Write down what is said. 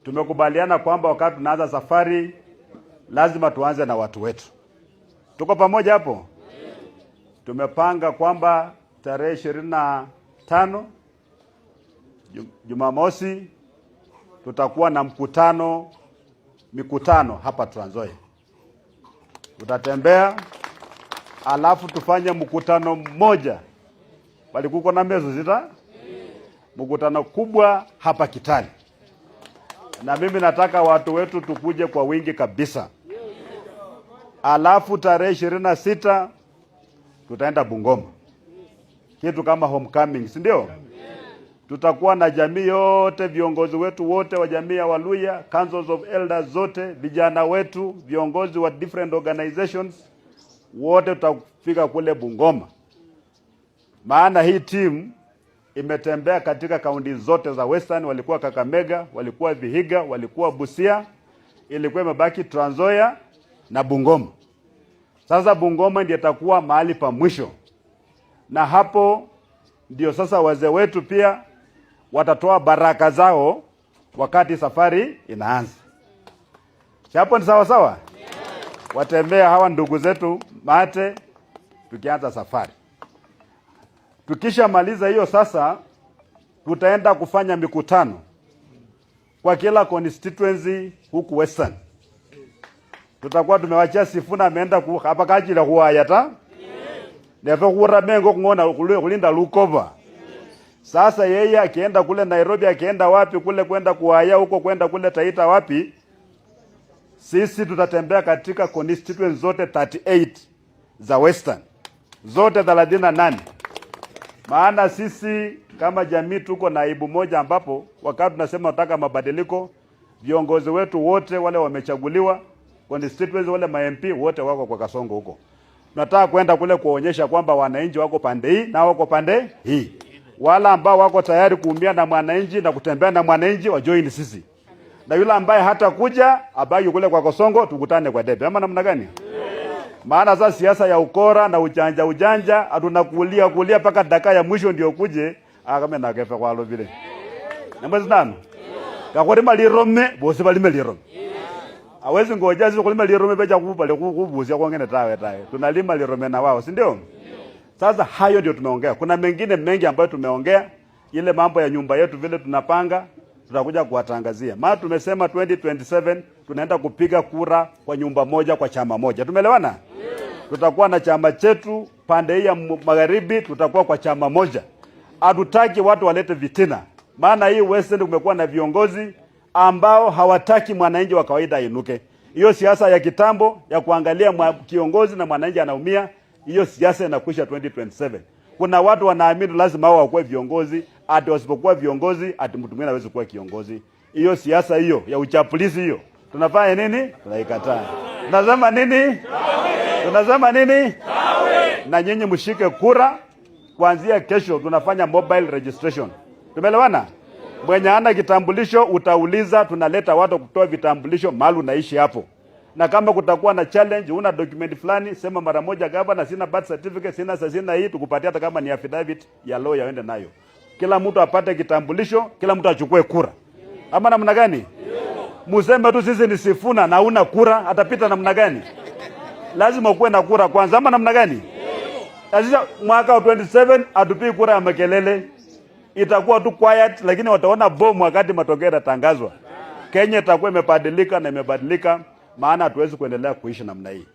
tumekubaliana kwamba wakati tunaanza safari lazima tuanze na watu wetu. Tuko pamoja hapo? Tumepanga kwamba tarehe 25 Jumamosi tutakuwa na mikutano hapa Trans Nzoia. Tutatembea alafu tufanye mkutano mmoja. Bali kuko na mezo zita? Mkutano kubwa hapa Kitale. Na mimi nataka watu wetu tukuje kwa wingi kabisa. Alafu tarehe 26 tutaenda Bungoma. Kitu kama homecoming, si ndio? Tutakuwa na jamii yote, viongozi wetu wote wa jamii ya Waluhya, councils of elders zote, vijana wetu, viongozi wa different organizations, wote tutafika kule Bungoma. Maana hii team imetembea katika kaunti zote za Western, walikuwa Kakamega, walikuwa Vihiga, walikuwa Busia, ilikuwa imebaki Trans Nzoia na Bungoma. Sasa Bungoma ndiyo itakuwa mahali pa mwisho. Na hapo ndio sasa wazee wetu pia watatoa baraka zao wakati safari inaanza. Hapo ni sawa sawa? Yeah. Watembea hawa ndugu zetu mate tukianza safari. Tukisha maliza hiyo sasa tutaenda kufanya mikutano kwa kila constituency huku Western. Tutakuwa tumewachia Sifuna ameenda hapa kajila kuayata. Nefe kura mengo ngona kulinda Lukova. Sasa yeye akienda kule Nairobi, akienda wapi kule kwenda kuaya huko kwenda kule Taita wapi, sisi tutatembea katika constituency zote 38 za Western. Zote 38. Maana sisi kama jamii tuko naibu moja ambapo wakati tunasema tunataka mabadiliko, viongozi wetu wote wale wamechaguliwa, constituency wale ma-MP wote wako kwa Kasongo huko. Tunataka kwenda kule kuonyesha kwamba wananchi wako pande hii na wako pande hii. Wala ambao wako tayari kuumia na mwananchi na kutembea na mwananchi wajoin sisi. Na yule ambaye hata kuja abaki kule kwa Kasongo tukutane kwa debe. Ama namna gani? Maana sasa siasa ya ukora na ujanja hatunakulia paka dakika ya mwisho ndio kuje kama na kefe kwa lo vile. Namba zinano. Kakori malirome bosi bali malirome. Hawezi ngoja sisi kulima lirome beja kubale kubuzi kwa ngene tawe. Tunalima lirome na wao, si ndio? Sasa hayo ndio tumeongea. Kuna mengine mengi ambayo tumeongea, ile mambo ya nyumba yetu vile tunapanga tutakuja kuwatangazia. Maana tumesema 2027 tunaenda kupiga kura kwa nyumba moja kwa chama moja. Tumeelewana? Yeah. Tutakuwa na chama chetu pande hii ya magharibi, tutakuwa kwa chama moja. Hatutaki watu walete vitina. Maana hii Western kumekuwa na viongozi ambao hawataki mwananchi wa kawaida inuke. Hiyo siasa ya kitambo ya kuangalia kiongozi na mwananchi anaumia, hiyo siasa inakwisha 2027. Kuna watu wanaamini lazima wao wakuwe viongozi, ati wasipokuwa viongozi ati mtu mwingine hawezi kuwa kiongozi. Hiyo siasa hiyo ya uchapulizi hiyo, tunafanya nini? Tunaikataa. Tunasema nini? Tunasema nini? Na nyinyi mshike kura. Kuanzia kesho tunafanya mobile registration. Tumeelewana? Mwenye ana kitambulisho utauliza, tunaleta watu kutoa vitambulisho mahali unaishi hapo. Na kama kutakuwa na challenge, una document fulani, sema mara moja gavana, sina birth certificate, sina hii, tukupatia hata kama ni affidavit ya lawyer uende nayo. Kila mtu apate kitambulisho, kila mtu achukue kura. Ama namna gani? Museme tu sisi ni Sifuna na una kura, atapita namna gani? Lazima kuwe na kura kwanza. Ama namna gani? Sasa mwaka wa 27 atupii kura ya makelele. Itakuwa tu quiet, lakini wataona bomu wakati matokeo yatatangazwa. Kenya itakuwa imebadilika na imebadilika, maana hatuwezi kuendelea kuishi namna hii.